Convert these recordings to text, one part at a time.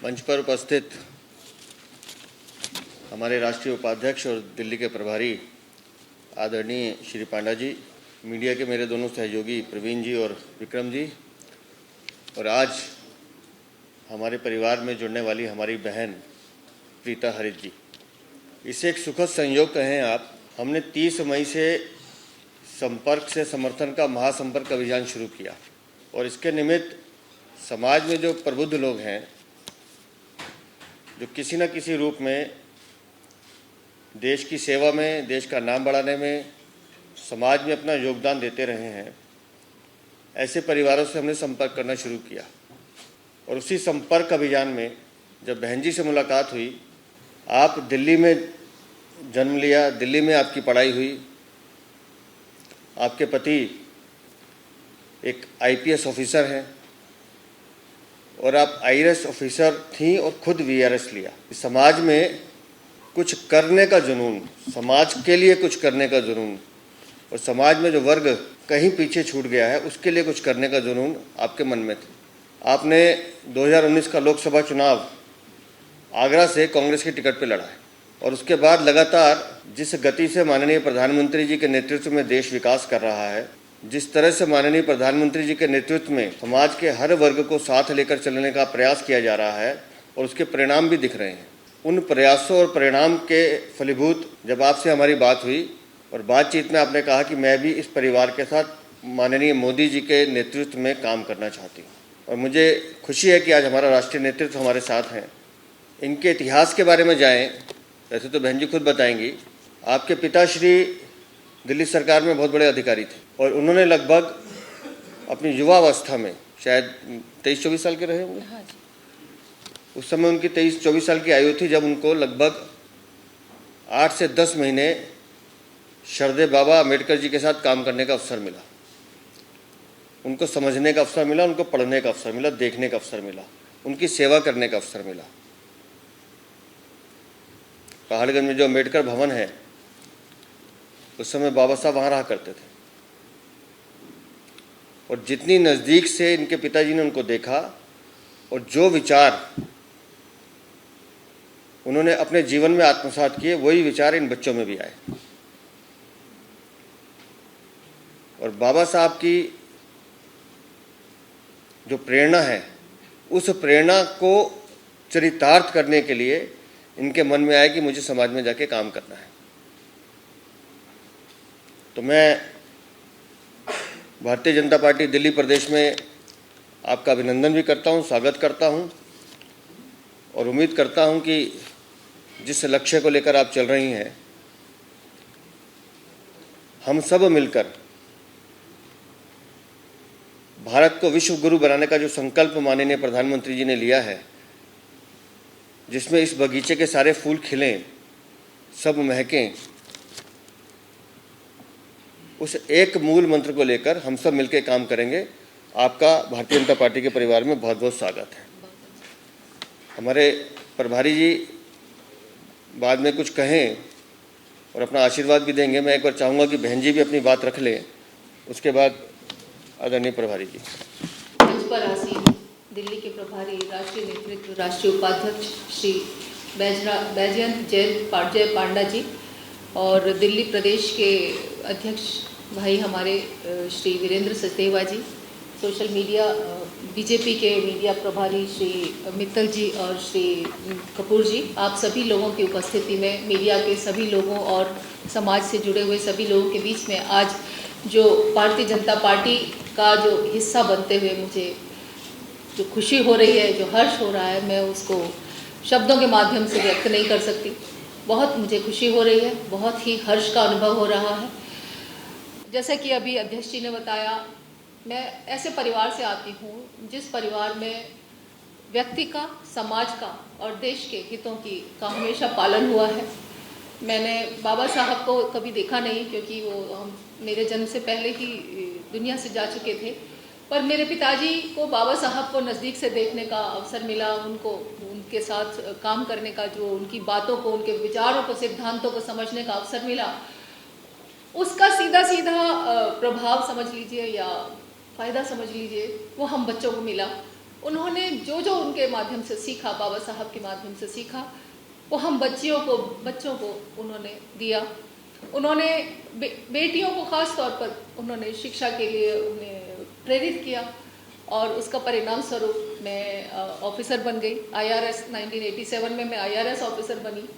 मंच पर उपस्थित हमारे राष्ट्रीय उपाध्यक्ष और दिल्ली के प्रभारी आदरणीय श्री पांडा जी, मीडिया के मेरे दोनों सहयोगी प्रवीण जी और विक्रम जी, और आज हमारे परिवार में जुड़ने वाली हमारी बहन प्रीता हरित जी, इसे एक सुखद संयोग कहें आप। हमने 30 मई से संपर्क से समर्थन का महासंपर्क अभियान शुरू किया और इसके निमित्त समाज में जो प्रबुद्ध लोग हैं, जो किसी न किसी रूप में देश की सेवा में, देश का नाम बढ़ाने में, समाज में अपना योगदान देते रहे हैं, ऐसे परिवारों से हमने संपर्क करना शुरू किया। और उसी संपर्क अभियान में जब बहन जी से मुलाकात हुई, आप दिल्ली में जन्म लिया, दिल्ली में आपकी पढ़ाई हुई, आपके पति एक आईपीएस ऑफिसर हैं और आप आईएएस ऑफिसर थीं और खुद वीआरएस लिया। समाज में कुछ करने का जुनून, समाज के लिए कुछ करने का जुनून, और समाज में जो वर्ग कहीं पीछे छूट गया है उसके लिए कुछ करने का जुनून आपके मन में था। आपने 2019 का लोकसभा चुनाव आगरा से कांग्रेस की टिकट पर लड़ा है और उसके बाद लगातार जिस गति से माननीय प्रधानमंत्री जी के नेतृत्व में देश विकास कर रहा है, जिस तरह से माननीय प्रधानमंत्री जी के नेतृत्व में समाज के हर वर्ग को साथ लेकर चलने का प्रयास किया जा रहा है और उसके परिणाम भी दिख रहे हैं। उन प्रयासों और परिणाम के फलीभूत जब आपसे हमारी बात हुई और बातचीत में आपने कहा कि मैं भी इस परिवार के साथ माननीय मोदी जी के नेतृत्व में काम करना चाहती हूँ, और मुझे खुशी है कि आज हमारा राष्ट्रीय नेतृत्व हमारे साथ हैं। इनके इतिहास के बारे में जाएं, वैसे तो बहन जी खुद बताएंगी। आपके पिताश्री दिल्ली सरकार में बहुत बड़े अधिकारी थे और उन्होंने लगभग अपनी युवावस्था में शायद 23-24 साल के रहे होंगे। हाँ जी। उस समय उनकी 23-24 साल की आयु थी जब उनको लगभग 8 से 10 महीने शरदे बाबा अम्बेडकर जी के साथ काम करने का अवसर मिला। उनको समझने का अवसर मिला, उनको पढ़ने का अवसर मिला, देखने का अवसर मिला, उनकी सेवा करने का अवसर मिला। पहाड़गंज में जो अम्बेडकर भवन है, उस समय बाबा साहब वहाँ रहा करते थे और जितनी नज़दीक से इनके पिताजी ने उनको देखा और जो विचार उन्होंने अपने जीवन में आत्मसात किए, वही विचार इन बच्चों में भी आए। और बाबा साहब की जो प्रेरणा है, उस प्रेरणा को चरितार्थ करने के लिए इनके मन में आया कि मुझे समाज में जाके काम करना है। तो मैं भारतीय जनता पार्टी दिल्ली प्रदेश में आपका अभिनंदन भी करता हूं, स्वागत करता हूं और उम्मीद करता हूं कि जिस लक्ष्य को लेकर आप चल रही हैं, हम सब मिलकर भारत को विश्व गुरु बनाने का जो संकल्प माननीय प्रधानमंत्री जी ने लिया है, जिसमें इस बगीचे के सारे फूल खिलें, सब महकें, उस एक मूल मंत्र को लेकर हम सब मिलकर काम करेंगे। आपका भारतीय जनता पार्टी के परिवार में बहुत बहुत स्वागत है। हमारे प्रभारी जी बाद में कुछ कहें और अपना आशीर्वाद भी देंगे। मैं एक बार चाहूँगा कि बहन जी भी अपनी बात रख लें, उसके बाद आदरणीय प्रभारी जी। मंच पर आसीन दिल्ली के प्रभारी राष्ट्रीय नेतृत्व, राष्ट्रीय उपाध्यक्ष श्री बैजयंत जय पांडा जी और दिल्ली प्रदेश के अध्यक्ष भाई हमारे श्री वीरेंद्र सचदेवा जी, सोशल मीडिया बीजेपी के मीडिया प्रभारी श्री मित्तल जी और श्री कपूर जी, आप सभी लोगों की उपस्थिति में, मीडिया के सभी लोगों और समाज से जुड़े हुए सभी लोगों के बीच में आज जो भारतीय जनता पार्टी का जो हिस्सा बनते हुए मुझे जो खुशी हो रही है, जो हर्ष हो रहा है, मैं उसको शब्दों के माध्यम से व्यक्त नहीं कर सकती। बहुत मुझे खुशी हो रही है, बहुत ही हर्ष का अनुभव हो रहा है। जैसा कि अभी अध्यक्ष जी ने बताया, मैं ऐसे परिवार से आती हूँ जिस परिवार में व्यक्ति का, समाज का और देश के हितों का हमेशा पालन हुआ है। मैंने बाबा साहब को कभी देखा नहीं क्योंकि वो मेरे जन्म से पहले ही दुनिया से जा चुके थे, पर मेरे पिताजी को बाबा साहब को नज़दीक से देखने का अवसर मिला, उनके साथ काम करने का, जो उनकी बातों को, उनके विचारों को, सिद्धांतों को समझने का अवसर मिला। उसका सीधा सीधा प्रभाव समझ लीजिए या फ़ायदा समझ लीजिए, वो हम बच्चों को मिला। उन्होंने जो जो उनके माध्यम से सीखा, बाबा साहब के माध्यम से सीखा, वो हम बच्चों को उन्होंने दिया। उन्होंने बेटियों को ख़ास तौर पर उन्होंने शिक्षा के लिए उन्हें प्रेरित किया और उसका परिणाम स्वरूप मैं ऑफिसर बन गई। IRS 1987 में मैं IRS ऑफिसर बनी।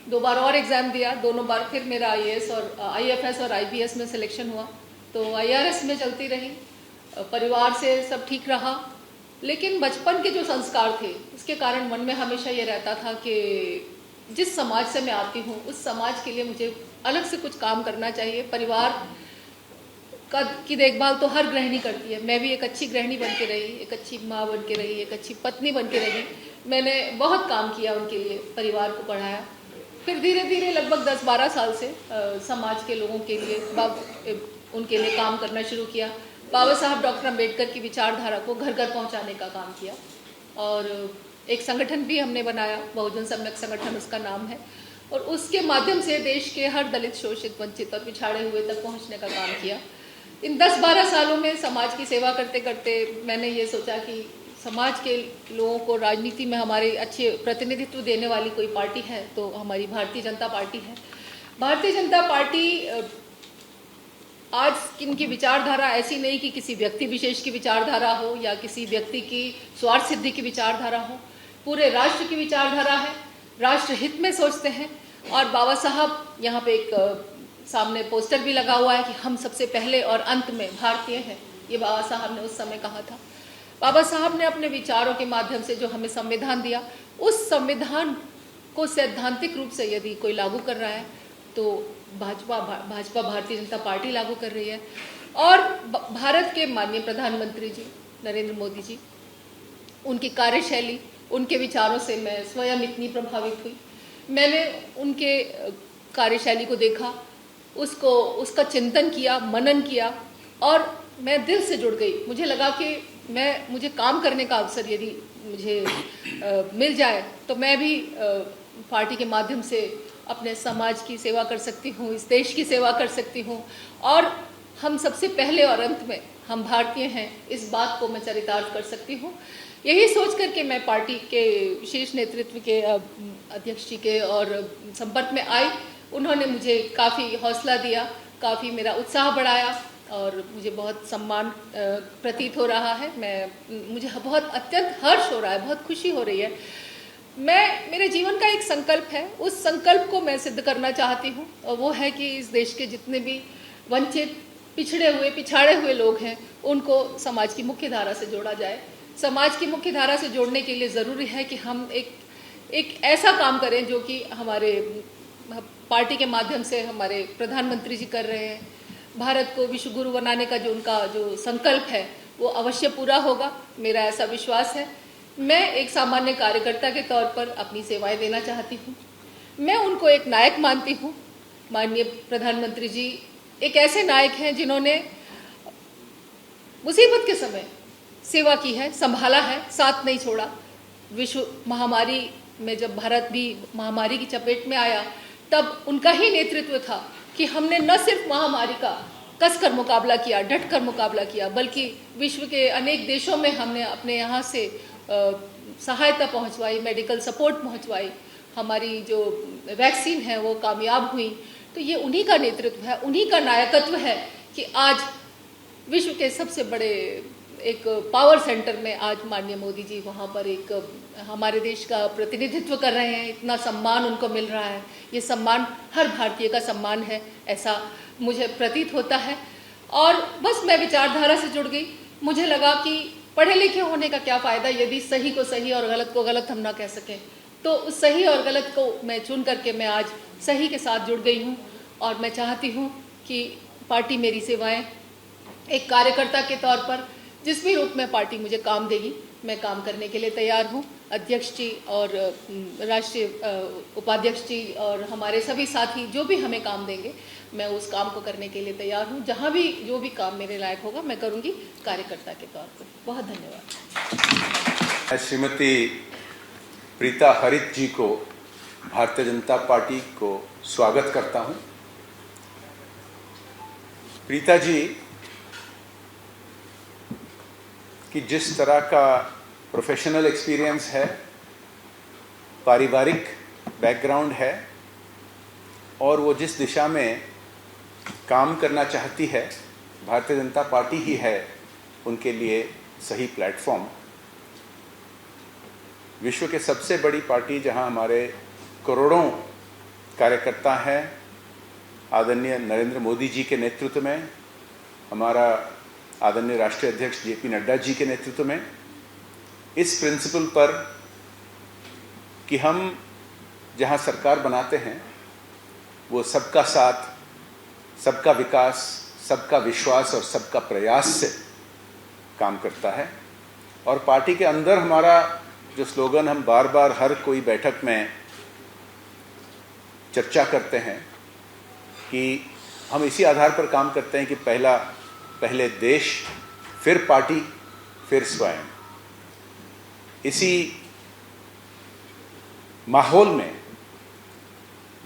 2 बार और एग्ज़ाम दिया, दोनों बार फिर मेरा IAS और IFS और IPS में सिलेक्शन हुआ। तो IRS में चलती रही, परिवार से सब ठीक रहा, लेकिन बचपन के जो संस्कार थे उसके कारण मन में हमेशा ये रहता था कि जिस समाज से मैं आती हूँ उस समाज के लिए मुझे अलग से कुछ काम करना चाहिए। परिवार की देखभाल तो हर गृहिणी करती है, मैं भी एक अच्छी गृहिणी बन के रही, एक अच्छी माँ बन के रही, एक अच्छी पत्नी बन के रही। मैंने बहुत काम किया उनके लिए, परिवार को पढ़ाया। फिर धीरे धीरे लगभग 10-12 साल से समाज के लोगों के लिए उनके लिए काम करना शुरू किया। बाबा साहब डॉक्टर अम्बेडकर की विचारधारा को घर घर पहुंचाने का काम किया और एक संगठन भी हमने बनाया, बहुजन सम्यक संगठन उसका नाम है, और उसके माध्यम से देश के हर दलित, शोषित, वंचित और पिछाड़े हुए तक पहुंचने का काम किया। इन 10-12 सालों में समाज की सेवा करते करते मैंने ये सोचा कि समाज के लोगों को राजनीति में हमारे अच्छे प्रतिनिधित्व देने वाली कोई पार्टी है तो हमारी भारतीय जनता पार्टी है। भारतीय जनता पार्टी आज इनकी विचारधारा ऐसी नहीं कि किसी व्यक्ति विशेष की विचारधारा हो या किसी व्यक्ति की स्वार्थ सिद्धि की विचारधारा हो, पूरे राष्ट्र की विचारधारा है, राष्ट्र हित में सोचते हैं। और बाबा साहब यहाँ पे एक सामने पोस्टर भी लगा हुआ है कि हम सबसे पहले और अंत में भारतीय हैं, ये बाबा साहब ने उस समय कहा था। बाबा साहब ने अपने विचारों के माध्यम से जो हमें संविधान दिया, उस संविधान को सैद्धांतिक रूप से यदि कोई लागू कर रहा है तो भाजपा भारतीय जनता पार्टी लागू कर रही है। और भारत के माननीय प्रधानमंत्री जी नरेंद्र मोदी जी, उनकी कार्यशैली, उनके विचारों से मैं स्वयं इतनी प्रभावित हुई। मैंने उनके कार्यशैली को देखा, उसका चिंतन किया, मनन किया और मैं दिल से जुड़ गई। मुझे लगा कि मुझे काम करने का अवसर यदि मुझे मिल जाए तो मैं भी पार्टी के माध्यम से अपने समाज की सेवा कर सकती हूँ, इस देश की सेवा कर सकती हूँ और हम सबसे पहले और अंत में हम भारतीय हैं, इस बात को मैं चरितार्थ कर सकती हूँ। यही सोच करके मैं पार्टी के शीर्ष नेतृत्व के अध्यक्ष जी के और संपर्क में आई। उन्होंने मुझे काफ़ी हौसला दिया, काफ़ी मेरा उत्साह बढ़ाया और मुझे बहुत सम्मान प्रतीत हो रहा है। मुझे बहुत अत्यंत हर्ष हो रहा है, बहुत खुशी हो रही है। मेरे जीवन का एक संकल्प है, उस संकल्प को मैं सिद्ध करना चाहती हूँ और वो है कि इस देश के जितने भी वंचित, पिछाड़े हुए लोग हैं उनको समाज की मुख्य धारा से जोड़ा जाए। समाज की मुख्य धारा से जोड़ने के लिए ज़रूरी है कि हम एक ऐसा काम करें जो कि हमारे पार्टी के माध्यम से हमारे प्रधानमंत्री जी कर रहे हैं। भारत को विश्व गुरु बनाने का उनका जो संकल्प है वो अवश्य पूरा होगा, मेरा ऐसा विश्वास है। मैं एक सामान्य कार्यकर्ता के तौर पर अपनी सेवाएं देना चाहती हूँ। मैं उनको एक नायक मानती हूँ। माननीय प्रधानमंत्री जी एक ऐसे नायक हैं जिन्होंने मुसीबत के समय सेवा की है, संभाला है, साथ नहीं छोड़ा। विश्व महामारी में जब भारत भी महामारी की चपेट में आया तब उनका ही नेतृत्व था कि हमने न सिर्फ महामारी का कसकर मुकाबला किया, डटकर मुकाबला किया, बल्कि विश्व के अनेक देशों में हमने अपने यहाँ से सहायता पहुँचवाई, मेडिकल सपोर्ट पहुँचवाई, हमारी जो वैक्सीन है वो कामयाब हुई। तो ये उन्हीं का नेतृत्व है, उन्हीं का नायकत्व है कि आज विश्व के सबसे बड़े एक पावर सेंटर में आज माननीय मोदी जी वहाँ पर एक हमारे देश का प्रतिनिधित्व कर रहे हैं। इतना सम्मान उनको मिल रहा है, ये सम्मान हर भारतीय का सम्मान है, ऐसा मुझे प्रतीत होता है। और बस मैं विचारधारा से जुड़ गई। मुझे लगा कि पढ़े लिखे होने का क्या फ़ायदा यदि सही को सही और गलत को गलत हम ना कह सकें। तो उस सही और गलत को मैं चुन करके मैं आज सही के साथ जुड़ गई हूँ और मैं चाहती हूँ कि पार्टी मेरी सेवाएं एक कार्यकर्ता के तौर पर जिस भी रूप में पार्टी मुझे काम देगी मैं काम करने के लिए तैयार हूँ। अध्यक्ष जी और राष्ट्रीय उपाध्यक्ष जी और हमारे सभी साथी जो भी हमें काम देंगे मैं उस काम को करने के लिए तैयार हूँ। जहाँ भी जो भी काम मेरे लायक होगा मैं करूँगी कार्यकर्ता के तौर पर। बहुत धन्यवाद। श्रीमती प्रीता हरित जी को भारतीय जनता पार्टी को स्वागत करता हूँ। प्रीता जी की जिस तरह का प्रोफेशनल एक्सपीरियंस है, पारिवारिक बैकग्राउंड है और वो जिस दिशा में काम करना चाहती है, भारतीय जनता पार्टी ही है उनके लिए सही प्लेटफॉर्म। विश्व के सबसे बड़ी पार्टी जहां हमारे करोड़ों कार्यकर्ता हैं, आदरणीय नरेंद्र मोदी जी के नेतृत्व में, हमारा आदरणीय राष्ट्रीय अध्यक्ष जेपी नड्डा जी के नेतृत्व में, इस प्रिंसिपल पर कि हम जहां सरकार बनाते हैं वो सबका साथ, सबका विकास, सबका विश्वास और सबका प्रयास से काम करता है। और पार्टी के अंदर हमारा जो स्लोगन हम बार बार हर कोई बैठक में चर्चा करते हैं कि हम इसी आधार पर काम करते हैं कि पहले देश, फिर पार्टी, फिर स्वयं। इसी माहौल में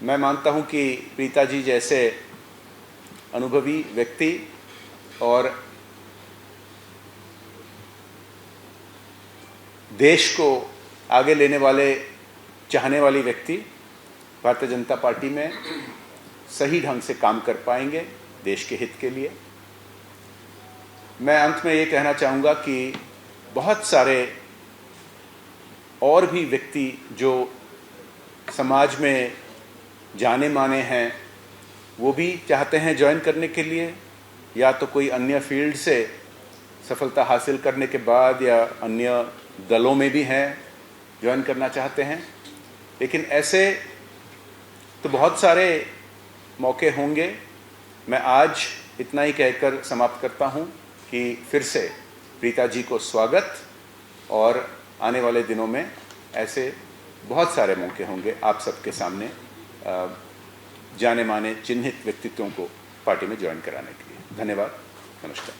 मैं मानता हूं कि प्रीता जी जैसे अनुभवी व्यक्ति और देश को आगे लेने वाले, चाहने वाली व्यक्ति भारतीय जनता पार्टी में सही ढंग से काम कर पाएंगे देश के हित के लिए। मैं अंत में ये कहना चाहूँगा कि बहुत सारे और भी व्यक्ति जो समाज में जाने माने हैं, वो भी चाहते हैं ज्वाइन करने के लिए, या तो कोई अन्य फील्ड से सफलता हासिल करने के बाद या अन्य दलों में भी हैं, ज्वाइन करना चाहते हैं। लेकिन ऐसे तो बहुत सारे मौके होंगे। मैं आज इतना ही कहकर समाप्त करता हूं कि फिर से प्रीता जी को स्वागत, और आने वाले दिनों में ऐसे बहुत सारे मौके होंगे आप सबके सामने जाने माने चिन्हित व्यक्तित्वों को पार्टी में ज्वाइन कराने के लिए। धन्यवाद, नमस्कार।